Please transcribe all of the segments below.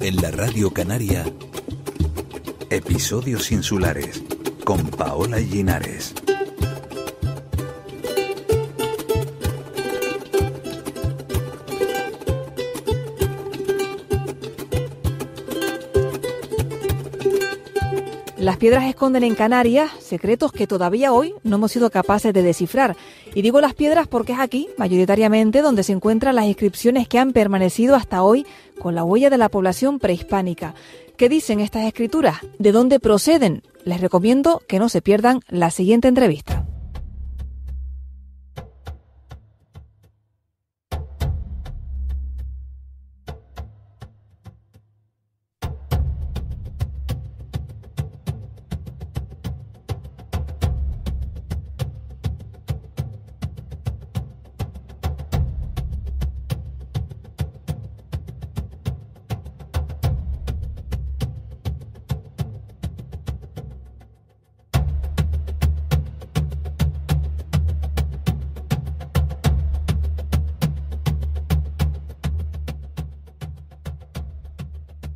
En la Radio Canaria, Episodios Insulares, con Paola Llinares. Las piedras esconden en Canarias secretos que todavía hoy no hemos sido capaces de descifrar. Y digo las piedras porque es aquí, mayoritariamente, donde se encuentran las inscripciones que han permanecido hasta hoy con la huella de la población prehispánica. ¿Qué dicen estas escrituras? ¿De dónde proceden? Les recomiendo que no se pierdan la siguiente entrevista.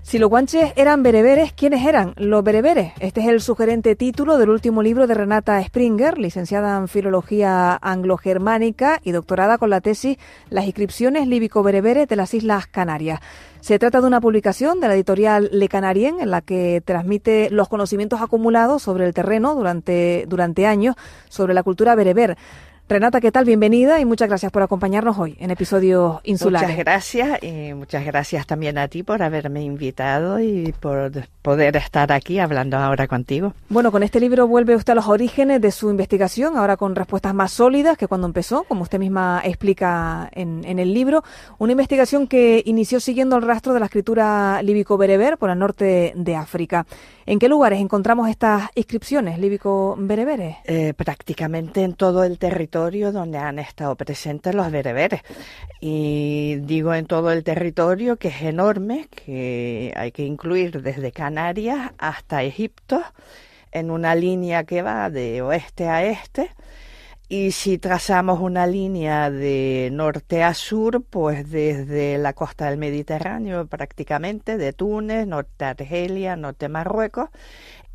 Si los guanches eran bereberes, ¿quiénes eran los bereberes? Este es el sugerente título del último libro de Renata Springer, licenciada en Filología Anglo-Germánica y doctorada con la tesis Las inscripciones líbico-bereberes de las Islas Canarias. Se trata de una publicación de la editorial Le Canarien en la que transmite los conocimientos acumulados sobre el terreno durante años sobre la cultura bereber. Renata, ¿qué tal? Bienvenida y muchas gracias por acompañarnos hoy en Episodios Insulares. Muchas gracias y muchas gracias también a ti por haberme invitado y por poder estar aquí hablando ahora contigo. Bueno, con este libro vuelve usted a los orígenes de su investigación, ahora con respuestas más sólidas que cuando empezó, como usted misma explica en el libro. Una investigación que inició siguiendo el rastro de la escritura líbico-bereber por el norte de África. ¿En qué lugares encontramos estas inscripciones líbico-bereberes? Prácticamente en todo el territorio donde han estado presentes los bereberes. Y digo en todo el territorio, que es enorme, que hay que incluir desde Canarias hasta Egipto, en una línea que va de oeste a este. Y si trazamos una línea de norte a sur, pues desde la costa del Mediterráneo prácticamente, de Túnez, norte Argelia, norte Marruecos,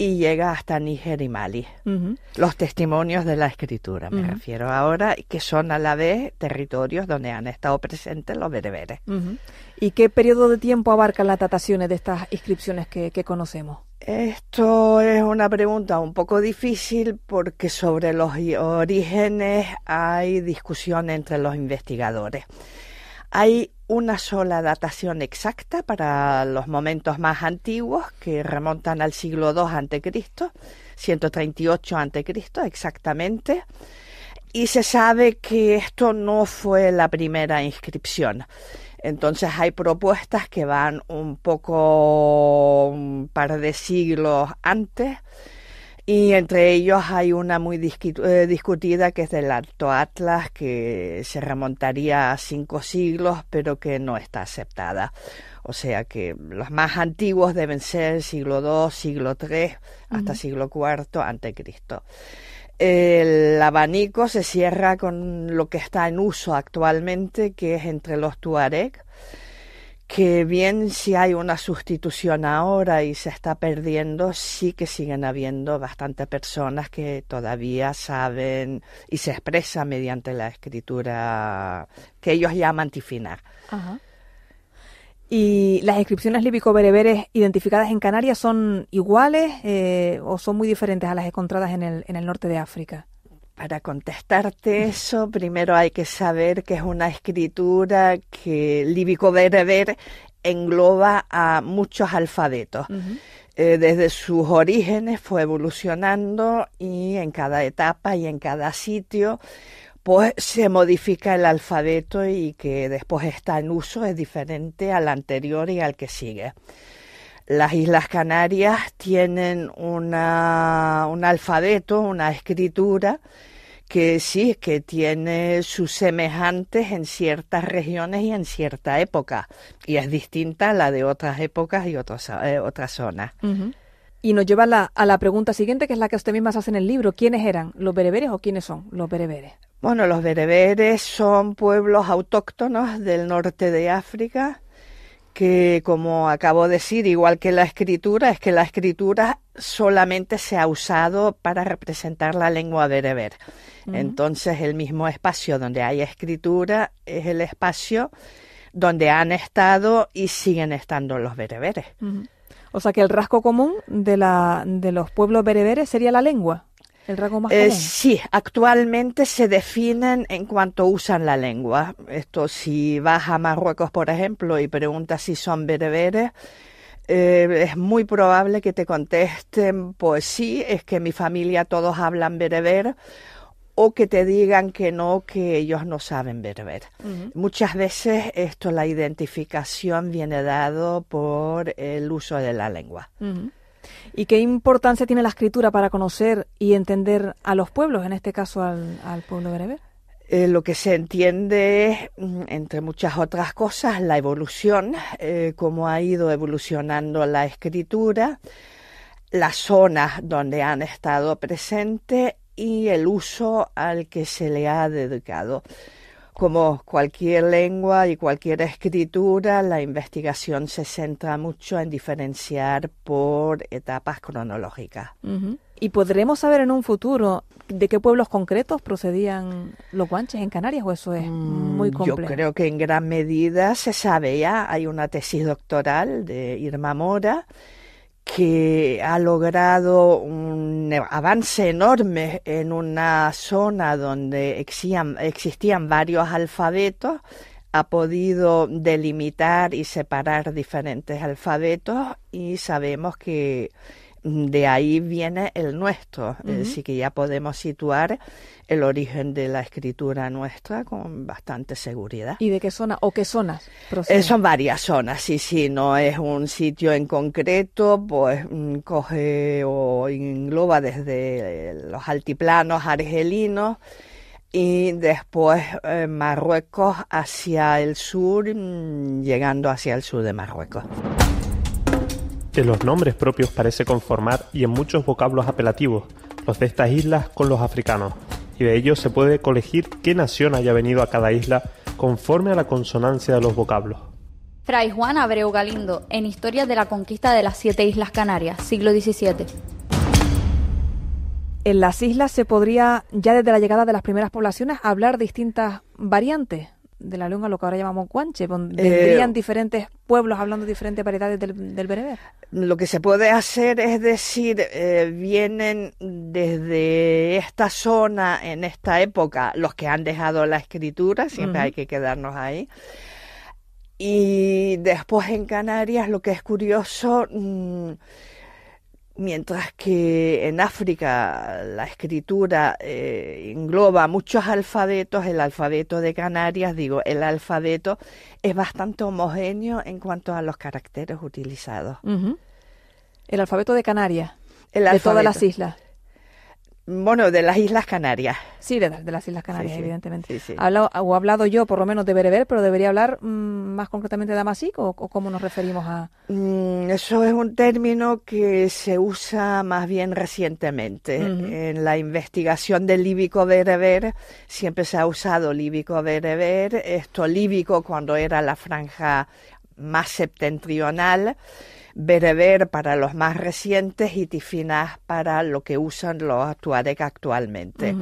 y llega hasta Níger y Mali. Uh-huh. Los testimonios de la escritura, me refiero ahora, que son a la vez territorios donde han estado presentes los bereberes. Uh-huh. ¿Y qué periodo de tiempo abarcan las dataciones de estas inscripciones que conocemos? Esto es una pregunta un poco difícil porque sobre los orígenes hay discusión entre los investigadores. Hay una sola datación exacta para los momentos más antiguos que remontan al siglo II a.C., 138 a.C. exactamente, y se sabe que esto no fue la primera inscripción. Entonces hay propuestas que van un par de siglos antes, y entre ellos hay una muy discutida que es del Alto Atlas, que se remontaría a 5 siglos, pero que no está aceptada. O sea que los más antiguos deben ser siglo II, siglo III, hasta siglo IV antes de Cristo. El abanico se cierra con lo que está en uso actualmente, que es entre los tuareg, que bien si hay una sustitución ahora y se está perdiendo, sí que siguen habiendo bastantes personas que todavía saben y se expresan mediante la escritura que ellos llaman tifinar. Ajá. ¿Y las inscripciones líbico-bereberes identificadas en Canarias son iguales o son muy diferentes a las encontradas en el norte de África? Para contestarte eso, primero hay que saber que es una escritura que líbico-bereber engloba a muchos alfabetos. Uh-huh. Desde sus orígenes fue evolucionando y en cada etapa y en cada sitio pues se modifica el alfabeto, y que después está en uso es diferente al anterior y al que sigue. Las Islas Canarias tienen un alfabeto, una escritura que sí, que tiene sus semejantes en ciertas regiones y en cierta época, y es distinta a la de otras épocas y otras zonas. Uh-huh. Y nos lleva a la pregunta siguiente, que es la que usted misma se hace en el libro. ¿Quiénes eran los bereberes o quiénes son los bereberes? Bueno, los bereberes son pueblos autóctonos del norte de África que, como acabo de decir, igual que la escritura, es que la escritura solamente se ha usado para representar la lengua bereber. Entonces, el mismo espacio donde hay escritura es el espacio donde han estado y siguen estando los bereberes. O sea que el rasgo común de los pueblos bereberes sería la lengua, el rasgo más común. Sí, actualmente se definen en cuanto usan la lengua. Esto, si vas a Marruecos, por ejemplo, y preguntas si son bereberes, es muy probable que te contesten, pues sí, es que mi familia todos hablan bereber, o que te digan que no, que ellos no saben bereber. Muchas veces la identificación viene dado por el uso de la lengua. ¿Y qué importancia tiene la escritura para conocer y entender a los pueblos, en este caso al pueblo bereber? Lo que se entiende es, entre muchas otras cosas, la evolución, cómo ha ido evolucionando la escritura, las zonas donde han estado presentes y el uso al que se le ha dedicado. Como cualquier lengua y cualquier escritura, la investigación se centra mucho en diferenciar por etapas cronológicas. ¿Y podremos saber en un futuro de qué pueblos concretos procedían los guanches en Canarias, o eso es muy complejo? Yo creo que en gran medida se sabe ya. Hay una tesis doctoral de Irma Mora que ha logrado un avance enorme en una zona donde existían varios alfabetos, ha podido delimitar y separar diferentes alfabetos y sabemos que de ahí viene el nuestro, es decir, que ya podemos situar el origen de la escritura nuestra con bastante seguridad. ¿Y de qué zona o qué zonas proceden? Son varias zonas, sí, no es un sitio en concreto, pues coge o engloba desde los altiplanos argelinos y después Marruecos hacia el sur, llegando hacia el sur de Marruecos. De los nombres propios parece conformar y en muchos vocablos apelativos, los de estas islas con los africanos, y de ellos se puede colegir qué nación haya venido a cada isla conforme a la consonancia de los vocablos. Fray Juan Abreu Galindo, en Historia de la Conquista de las 7 Islas Canarias, siglo XVII. En las islas se podría, ya desde la llegada de las primeras poblaciones, hablar distintas variantes de la lengua, lo que ahora llamamos guanche. ¿Vendrían diferentes pueblos hablando diferentes variedades del bereber? Lo que se puede hacer es decir, vienen desde esta zona, en esta época, los que han dejado la escritura, siempre hay que quedarnos ahí. Y después en Canarias, lo que es curioso, mientras que en África la escritura engloba muchos alfabetos, el alfabeto de Canarias, el alfabeto es bastante homogéneo en cuanto a los caracteres utilizados. El alfabeto de Canarias, de todas las islas. Bueno, de las Islas Canarias. Sí, de las Islas Canarias, sí, evidentemente. Sí. He hablado yo, por lo menos, de bereber, pero debería hablar más concretamente de amazigh, ¿o cómo nos referimos a...? Eso es un término que se usa más bien recientemente. En la investigación del líbico bereber siempre se ha usado líbico bereber, líbico cuando era la franja más septentrional, bereber para los más recientes y tifinagh para lo que usan los tuareg actualmente.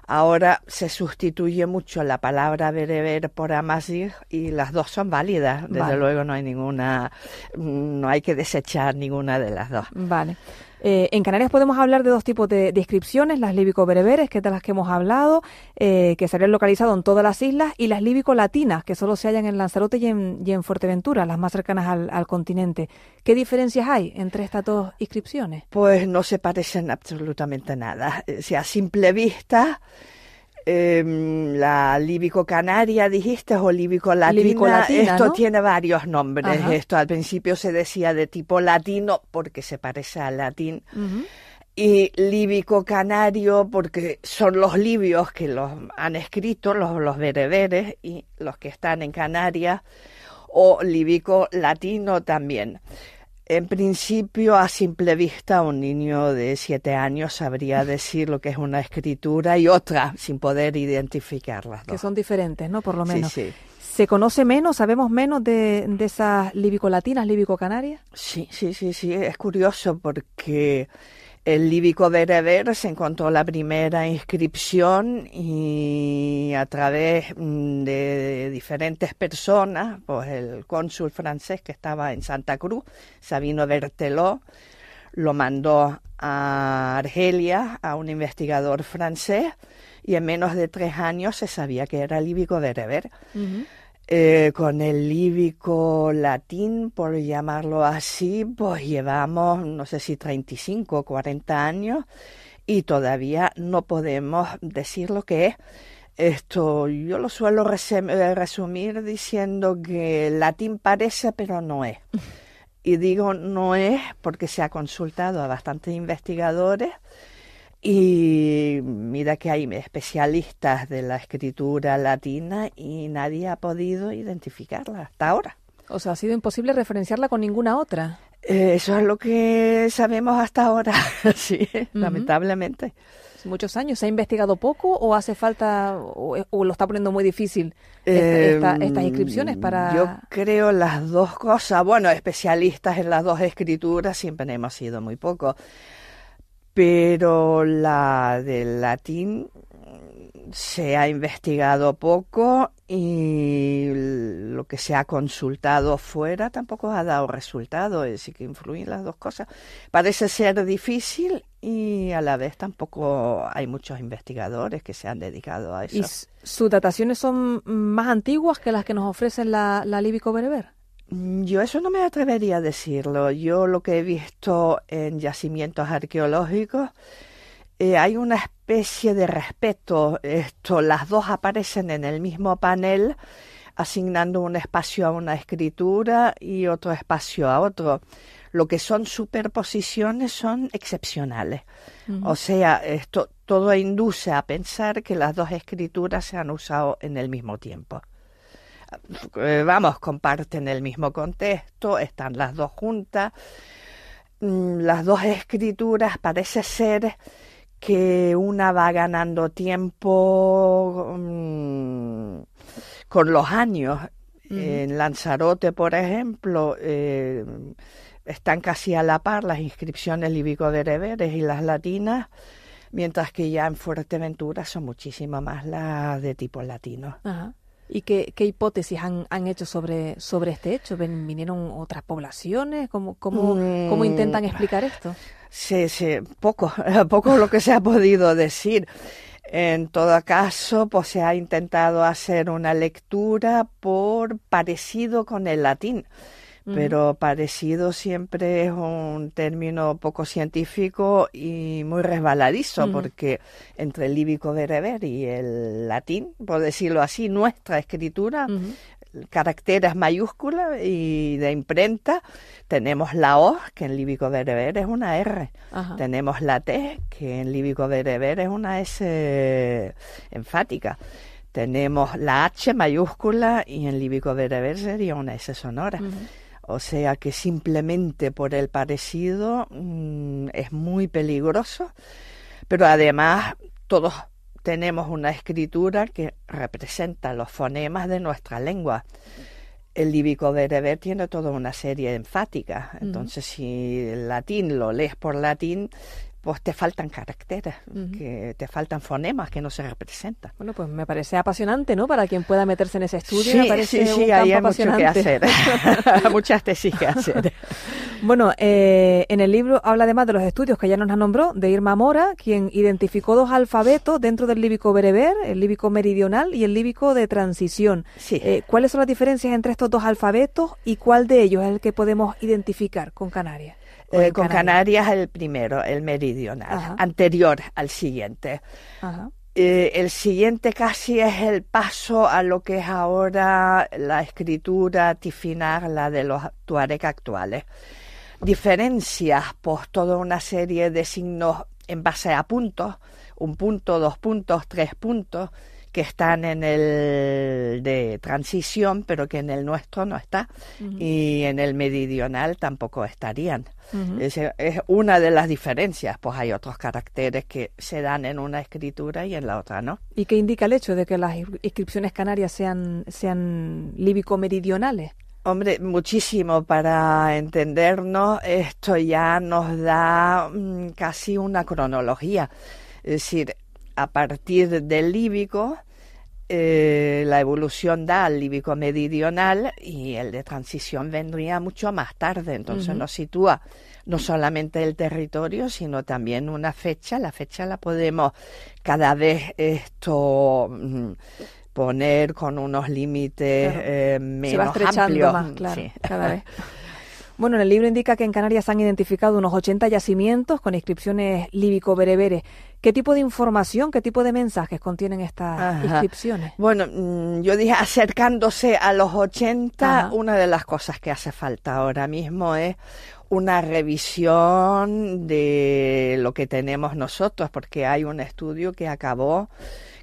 Ahora se sustituye mucho la palabra bereber por amazigh y las dos son válidas. Desde luego no hay que desechar ninguna de las dos. Vale. En Canarias podemos hablar de dos tipos de inscripciones, las líbico-bereberes, que es de las que hemos hablado, que se habrían localizado en todas las islas, y las líbico-latinas, que solo se hallan en Lanzarote y en Fuerteventura, las más cercanas al continente. ¿Qué diferencias hay entre estas dos inscripciones? Pues no se parecen absolutamente nada. O sea, a simple vista, la líbico-canaria, dijiste, o líbico-latina, esto ¿no? tiene varios nombres. Ajá. Esto al principio se decía de tipo latino porque se parece al latín. Y líbico-canario porque son los libios que los han escrito, los bereberes, y los que están en Canarias, o líbico-latino también. En principio, a simple vista, un niño de 7 años sabría decir lo que es una escritura y otra, sin poder identificarlas. Que son diferentes, ¿no? Por lo menos. Sí. ¿Se conoce menos, sabemos menos de esas líbico-latinas, líbico-canarias? Sí, es curioso porque el líbico bereber se encontró la primera inscripción y a través de diferentes personas, pues el cónsul francés que estaba en Santa Cruz, Sabino Berthelot, lo mandó a Argelia a un investigador francés y en menos de 3 años se sabía que era líbico bereber. Uh-huh. Con el líbico latín, por llamarlo así, pues llevamos, no sé si 35 o 40 años y todavía no podemos decir lo que es. Esto yo lo suelo resumir diciendo que el latín parece, pero no es. Y digo no es porque se ha consultado a bastantes investigadores y mira que hay especialistas de la escritura latina y nadie ha podido identificarla hasta ahora. O sea, ha sido imposible referenciarla con ninguna otra. Eso es lo que sabemos hasta ahora, sí, lamentablemente. ¿Muchos años? ¿Se ha investigado poco o hace falta, o lo está poniendo muy difícil estas inscripciones para...? Yo creo las dos cosas. Bueno, especialistas en las dos escrituras siempre hemos sido muy pocos. Pero la del latín se ha investigado poco y lo que se ha consultado fuera tampoco ha dado resultado, es decir, que influyen las dos cosas. Parece ser difícil y a la vez tampoco hay muchos investigadores que se han dedicado a eso. ¿Y sus dataciones son más antiguas que las que nos ofrecen la líbico bereber? Yo eso no me atrevería a decirlo. Yo lo que he visto en yacimientos arqueológicos, hay una especie de respeto. Las dos aparecen en el mismo panel, asignando un espacio a una escritura y otro espacio a otro. Lo que son superposiciones son excepcionales. Uh-huh. O sea, esto todo induce a pensar que las dos escrituras se han usado en el mismo tiempo. Comparten el mismo contexto, están las dos juntas. Las dos escrituras parece ser que una va ganando tiempo con los años. Uh-huh. En Lanzarote, por ejemplo, están casi a la par las inscripciones líbico-bereberes y las latinas, mientras que ya en Fuerteventura son muchísimo más las de tipo latino. Uh-huh. ¿Y qué hipótesis han hecho sobre este hecho? ¿Vinieron otras poblaciones? ¿Cómo intentan explicar esto? Sí, poco lo que se ha podido decir. En todo caso, pues se ha intentado hacer una lectura por parecido con el latín. Pero parecido siempre es un término poco científico y muy resbaladizo, porque entre el líbico bereber y el latín, por decirlo así, nuestra escritura, caracteres mayúsculas y de imprenta, tenemos la O, que en líbico bereber es una R. Ajá. Tenemos la T, que en líbico bereber es una S enfática. Tenemos la H mayúscula y en líbico bereber sería una S sonora. O sea que simplemente por el parecido es muy peligroso, pero además todos tenemos una escritura que representa los fonemas de nuestra lengua. El líbico bereber tiene toda una serie de enfáticas, entonces si el latín lo lees por latín, pues te faltan caracteres, que te faltan fonemas que no se representan. Bueno, pues me parece apasionante, ¿no? Para quien pueda meterse en ese estudio, me parece un campo hay apasionante. Mucho que hacer, muchas tesis que hacer. Bueno, en el libro habla además de los estudios que ya nos nombró, de Irma Mora, quien identificó 2 alfabetos dentro del líbico bereber, el líbico meridional y el líbico de transición. Sí. ¿Cuáles son las diferencias entre estos 2 alfabetos y cuál de ellos es el que podemos identificar con Canarias? Con Canarias el primero, el meridional, ajá, anterior al siguiente. Ajá. El siguiente casi es el paso a lo que es ahora la escritura tifinagh, la de los tuareg actuales. Diferencias, pues toda una serie de signos en base a puntos, 1 punto, 2 puntos, 3 puntos, que están en el de transición, pero que en el nuestro no está, y en el meridional tampoco estarían. Es una de las diferencias, pues hay otros caracteres que se dan en una escritura y en la otra no. ¿Y qué indica el hecho de que las inscripciones canarias sean líbico-meridionales? Hombre, muchísimo. Para entendernos, esto ya nos da casi una cronología. Es decir, a partir del líbico, la evolución da al líbico meridional y el de transición vendría mucho más tarde. Entonces nos sitúa no solamente el territorio, sino también una fecha. La fecha la podemos cada vez poner con unos límites menos se va estrechando amplios. más, claro, Sí. cada vez. Bueno, en el libro indica que en Canarias se han identificado unos 80 yacimientos con inscripciones líbico-bereberes. ¿Qué tipo de información, qué tipo de mensajes contienen estas inscripciones? Bueno, yo dije, acercándose a los 80, Ajá. una de las cosas que hace falta ahora mismo es una revisión de lo que tenemos nosotros, porque hay un estudio que acabó,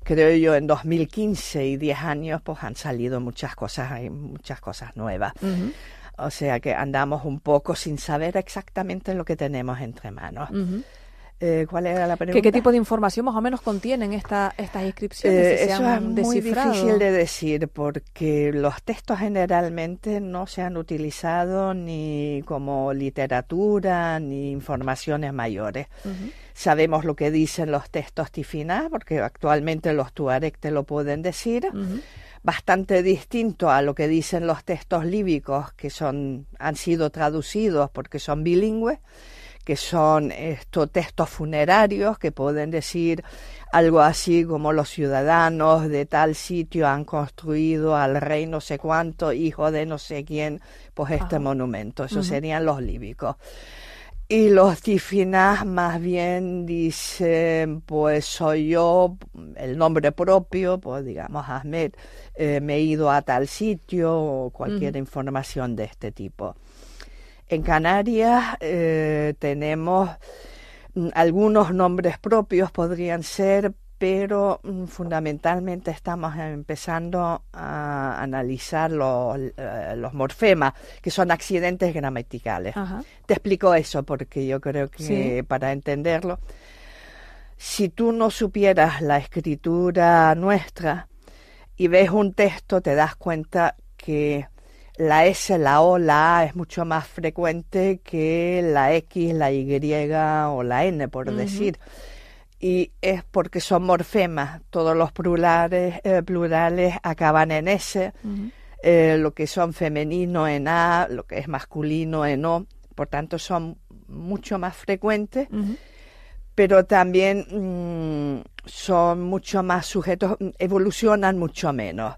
creo yo, en 2015, y 10 años pues han salido muchas cosas, hay muchas cosas nuevas. O sea que andamos un poco sin saber exactamente lo que tenemos entre manos. ¿Cuál era la pregunta? ¿Qué tipo de información más o menos contienen estas inscripciones? Si se Eso han es muy descifrado. difícil de decir, porque los textos generalmente no se han utilizado ni como literatura ni informaciones mayores. Sabemos lo que dicen los textos tifinás, porque actualmente los tuareg te lo pueden decir. Bastante distinto a lo que dicen los textos líbicos, que han sido traducidos porque son bilingües, que son estos textos funerarios que pueden decir algo así como los ciudadanos de tal sitio han construido al rey no sé cuánto, hijo de no sé quién, pues este monumento. Esos serían los líbicos. Y los tifinás más bien dicen, pues soy yo, el nombre propio, pues digamos Ahmed, me he ido a tal sitio, o cualquier información de este tipo. En Canarias tenemos algunos nombres propios, podrían ser, pero fundamentalmente estamos empezando a analizar los morfemas, que son accidentes gramaticales. Te explico eso porque yo creo que para entenderlo, si tú no supieras la escritura nuestra y ves un texto, te das cuenta que la S, la O, la A es mucho más frecuente que la X, la Y o la N, por decir. Y es porque son morfemas. Todos los plurales acaban en S, lo que son femenino en A, lo que es masculino en O. Por tanto, son mucho más frecuentes, pero también son mucho más sujetos, evolucionan mucho menos.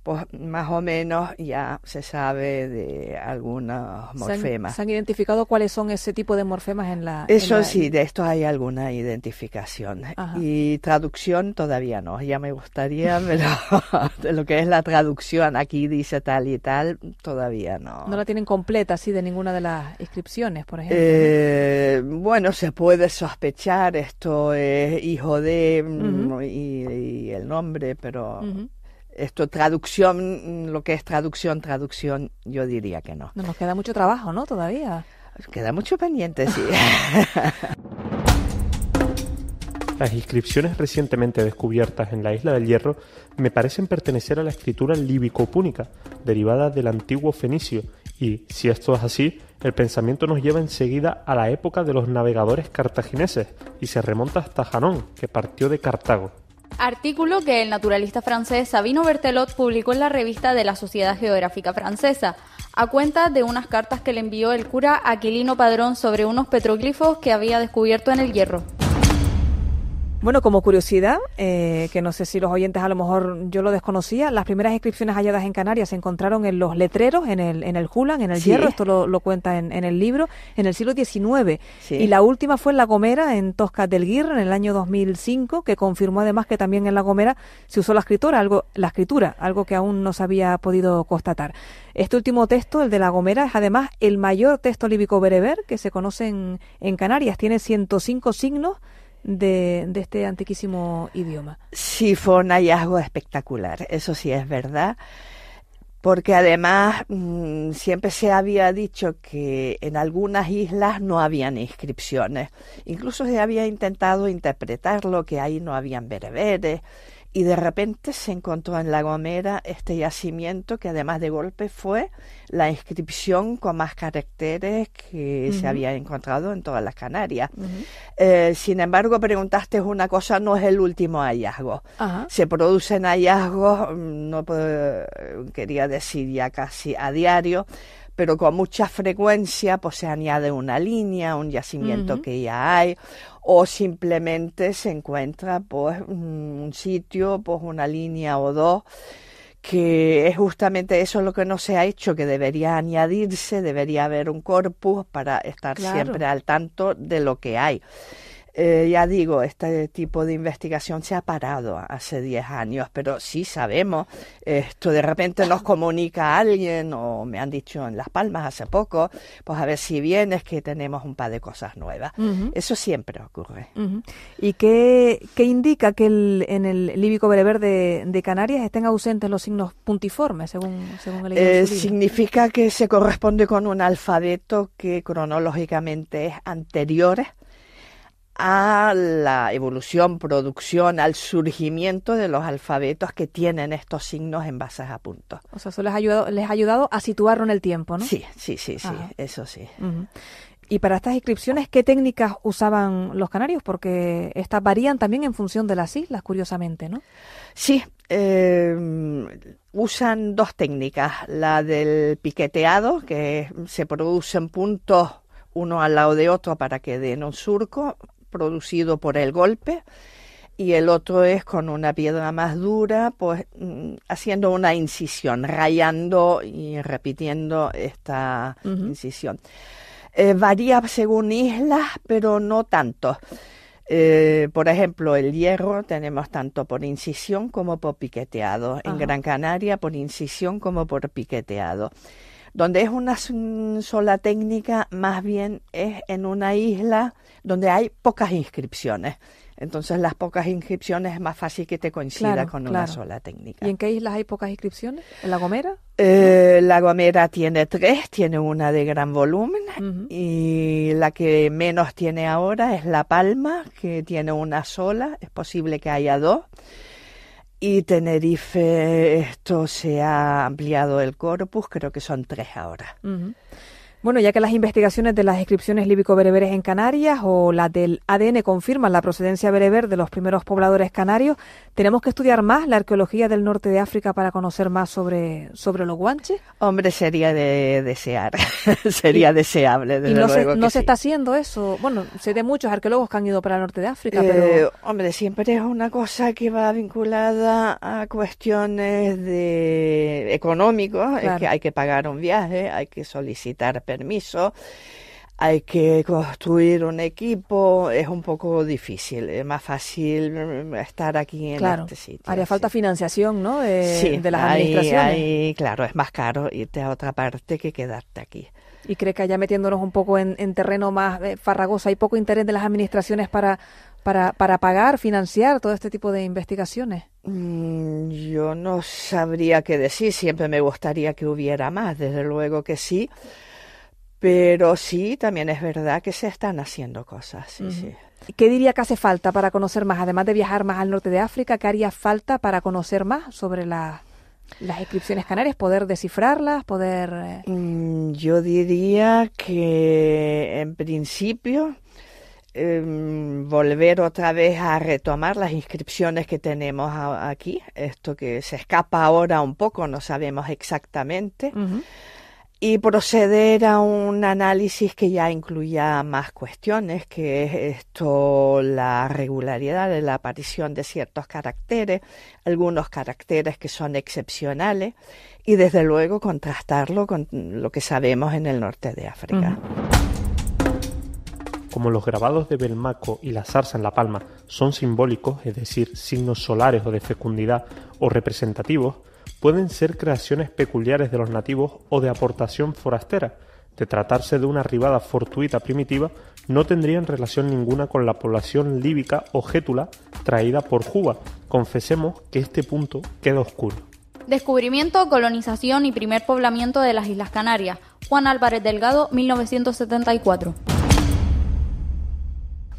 Pues más o menos ya se sabe de algunos morfemas. ¿Se han identificado cuáles son ese tipo de morfemas en la...? Sí, de esto hay alguna identificación. Y traducción todavía no. Ya me gustaría, pero de lo que es la traducción, aquí dice tal y tal, todavía no. ¿No la tienen completa así de ninguna de las inscripciones, por ejemplo? Bueno, se puede sospechar, esto es hijo de... y el nombre, pero traducción, lo que es traducción, yo diría que no. Nos queda mucho trabajo, ¿no? Todavía. Queda mucho pendiente, sí. Las inscripciones recientemente descubiertas en la Isla del Hierro me parecen pertenecer a la escritura líbico-púnica, derivada del antiguo fenicio, y, si esto es así, el pensamiento nos lleva enseguida a la época de los navegadores cartagineses y se remonta hasta Janón, que partió de Cartago. Artículo que el naturalista francés Sabino Berthelot publicó en la revista de la Sociedad Geográfica Francesa, a cuenta de unas cartas que le envió el cura Aquilino Padrón sobre unos petroglifos que había descubierto en el Hierro. Bueno, como curiosidad, que no sé si los oyentes a lo mejor yo lo desconocía, las primeras inscripciones halladas en Canarias se encontraron en los letreros, en el Julan, en el Hierro, esto lo cuenta en el libro, en el siglo XIX. Y la última fue en La Gomera, en Tosca del Guirre, en el año 2005, que confirmó además que también en La Gomera se usó la escritura, algo que aún no se había podido constatar. Este último texto, el de La Gomera, es además el mayor texto líbico bereber que se conoce en Canarias. Tiene 105 signos, de este antiquísimo idioma. Sí, fue un hallazgo espectacular, eso sí es verdad. Porque además siempre se había dicho que en algunas islas no habían inscripciones. Incluso se había intentado interpretarlo, que ahí no habían bereberes. Y de repente se encontró en La Gomera este yacimiento que además de golpe fue la inscripción con más caracteres que se había encontrado en todas las Canarias. Sin embargo, preguntaste una cosa, no es el último hallazgo. Se producen hallazgos, no quería decir ya casi a diario, pero con mucha frecuencia pues se añade una línea, un yacimiento que ya hay, o simplemente se encuentra pues un sitio, pues una línea o dos, que es justamente eso lo que no se ha hecho, que debería añadirse, debería haber un corpus para estar siempre al tanto de lo que hay. Ya digo, este tipo de investigación se ha parado hace 10 años, pero sí sabemos, esto de repente nos comunica alguien, o me han dicho en Las Palmas hace poco, pues a ver si vienes, que tenemos un par de cosas nuevas. Eso siempre ocurre. ¿Y qué indica que en el líbico bereber de Canarias estén ausentes los signos puntiformes, según el libro? Significa que se corresponde con un alfabeto que cronológicamente es anterior a la evolución, producción, al surgimiento de los alfabetos que tienen estos signos en bases a puntos. O sea, eso les ha ayudado a situarlo en el tiempo, ¿no? Sí, eso sí. Y para estas inscripciones, ¿qué técnicas usaban los canarios? Porque estas varían también en función de las islas, curiosamente, ¿no? Sí, usan dos técnicas. La del piqueteado, que se producen puntos uno al lado de otro para que den un surco, producido por el golpe, y el otro es con una piedra más dura, pues haciendo una incisión, rayando y repitiendo esta incisión. Varía según islas, pero no tanto. Por ejemplo, el hierro tenemos tanto por incisión como por piqueteado. En Gran Canaria por incisión como por piqueteado. Donde es una sola técnica, más bien es en una isla donde hay pocas inscripciones. Entonces, las pocas inscripciones es más fácil que te coincida con una sola técnica. ¿Y en qué islas hay pocas inscripciones? ¿En La Gomera? La Gomera tiene 3, tiene una de gran volumen, y la que menos tiene ahora es La Palma, que tiene una sola, es posible que haya 2. Y Tenerife, esto se ha ampliado el corpus, creo que son 3 ahora. Bueno, ya que las investigaciones de las inscripciones líbico-bereberes en Canarias o las del ADN confirman la procedencia bereber de los primeros pobladores canarios, ¿tenemos que estudiar más la arqueología del norte de África para conocer más sobre los guanches? Hombre, sería de desear, sería deseable, desde luego. ¿Y no se está haciendo eso? Bueno, sé de muchos arqueólogos que han ido para el norte de África, pero... Hombre, siempre es una cosa que va vinculada a cuestiones económicos, es que hay que pagar un viaje, hay que solicitar permiso, hay que construir un equipo, es un poco difícil, es más fácil estar aquí en este sitio. Haría falta financiación, ¿no? De las administraciones. Claro, es más caro irte a otra parte que quedarte aquí. ¿Y cree que allá metiéndonos un poco en terreno más farragoso, hay poco interés de las administraciones para pagar, financiar todo este tipo de investigaciones? Yo no sabría qué decir, siempre me gustaría que hubiera más, desde luego que sí. Pero sí, también es verdad que se están haciendo cosas, sí. ¿Qué diría que hace falta para conocer más? Además de viajar más al norte de África, ¿qué haría falta para conocer más sobre las inscripciones canarias? ¿Poder descifrarlas? Yo diría que, en principio, volver otra vez a retomar las inscripciones que tenemos aquí. Esto que se escapa ahora un poco, no sabemos exactamente. Y proceder a un análisis que ya incluya más cuestiones, que es la regularidad de la aparición de ciertos caracteres, algunos caracteres que son excepcionales, y desde luego contrastarlo con lo que sabemos en el norte de África. Como los grabados de Belmaco y la zarza en La Palma son simbólicos, es decir, signos solares o de fecundidad o representativos, pueden ser creaciones peculiares de los nativos o de aportación forastera. De tratarse de una arribada fortuita primitiva, no tendrían relación ninguna con la población líbica o gétula traída por Juba. Confesemos que este punto queda oscuro. Descubrimiento, colonización y primer poblamiento de las Islas Canarias. Juan Álvarez Delgado, 1974.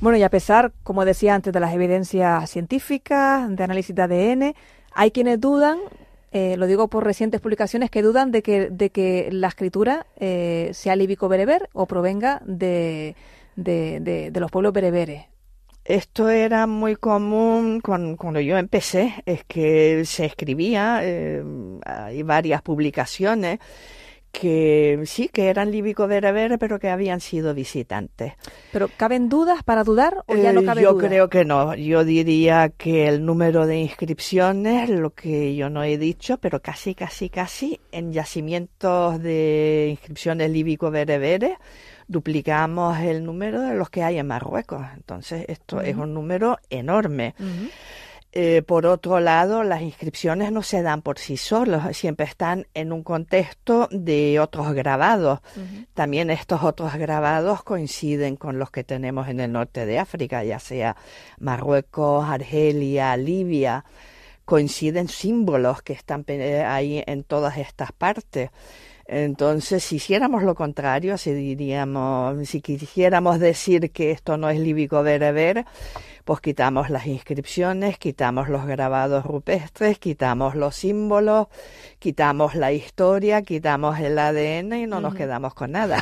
Bueno, y a pesar, como decía antes, de las evidencias científicas, de análisis de ADN, hay quienes dudan, lo digo por recientes publicaciones, que dudan de que la escritura sea líbico-bereber o provenga de los pueblos bereberes. Esto era muy común cuando yo empecé, es que se escribía, hay varias publicaciones que sí, que eran líbico-bereberes, pero que habían sido visitantes. ¿Pero caben dudas para dudar o ya no cabe duda? Yo creo que no. Yo diría que el número de inscripciones, lo que yo no he dicho, pero casi en yacimientos de inscripciones líbico-bereberes duplicamos el número de los que hay en Marruecos. Entonces, esto es un número enorme. Por otro lado, las inscripciones no se dan por sí solos, siempre están en un contexto de otros grabados. También estos otros grabados coinciden con los que tenemos en el norte de África, ya sea Marruecos, Argelia, Libia. Coinciden símbolos que están ahí en todas estas partes. Entonces, si hiciéramos lo contrario, si quisiéramos decir que esto no es líbico-bereber, pues quitamos las inscripciones, quitamos los grabados rupestres, quitamos los símbolos, quitamos la historia, quitamos el ADN y no nos quedamos con nada.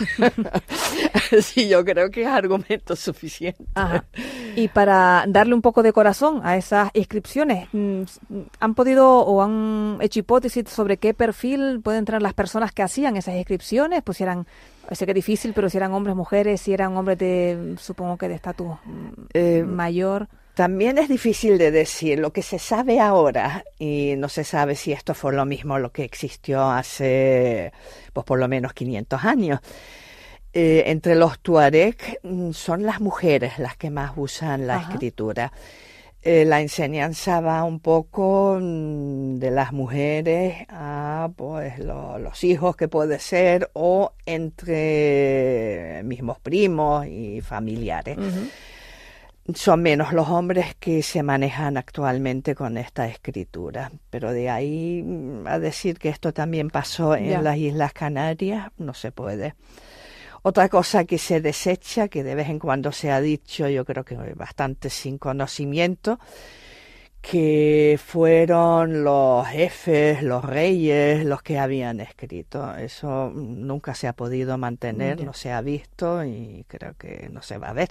Sí, yo creo que es argumento suficiente. Ajá. Y para darle un poco de corazón a esas inscripciones, ¿han podido o han hecho hipótesis sobre qué perfil pueden tener las personas que hacían esas inscripciones? Pues si eran, sé que es difícil, pero si eran hombres, mujeres, si eran hombres supongo que de estatus mayor. También es difícil de decir. Lo que se sabe ahora, y no se sabe si esto fue lo mismo lo que existió hace pues por lo menos 500 años, entre los tuareg son las mujeres las que más usan la escritura. La enseñanza va un poco de las mujeres a pues los hijos que puede ser o entre mismos primos y familiares. Son menos los hombres que se manejan actualmente con esta escritura, pero de ahí a decir que esto también pasó en las Islas Canarias no se puede. Otra cosa que se desecha, que de vez en cuando se ha dicho, yo creo que bastante sin conocimiento, que fueron los jefes, los reyes, los que habían escrito. Eso nunca se ha podido mantener, no se ha visto y creo que no se va a ver.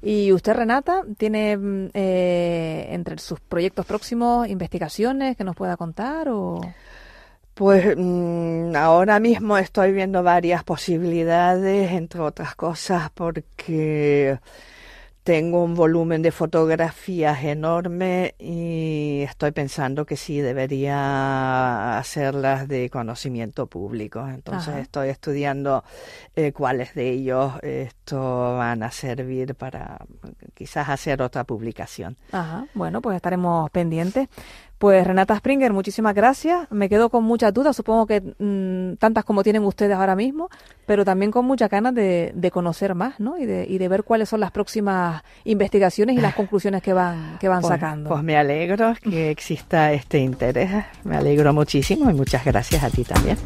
¿Y usted, Renata, tiene entre sus proyectos próximos investigaciones que nos pueda contar o...? Pues ahora mismo estoy viendo varias posibilidades, entre otras cosas porque tengo un volumen de fotografías enorme y estoy pensando que sí debería hacerlas de conocimiento público. Entonces estoy estudiando cuáles de ellos esto van a servir para quizás hacer otra publicación. Bueno, pues estaremos pendientes. Pues Renata Springer, muchísimas gracias. Me quedo con muchas dudas, supongo que tantas como tienen ustedes ahora mismo, pero también con muchas ganas de conocer más, ¿no? Y de ver cuáles son las próximas investigaciones y las conclusiones que van sacando. Pues me alegro que exista este interés, me alegro muchísimo y muchas gracias a ti también.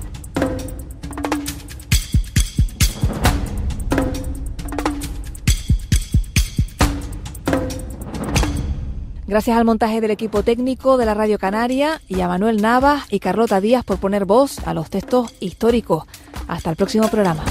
Gracias al montaje del equipo técnico de la Radio Canaria y a Manuel Navas y Carlota Díaz por poner voz a los textos históricos. Hasta el próximo programa.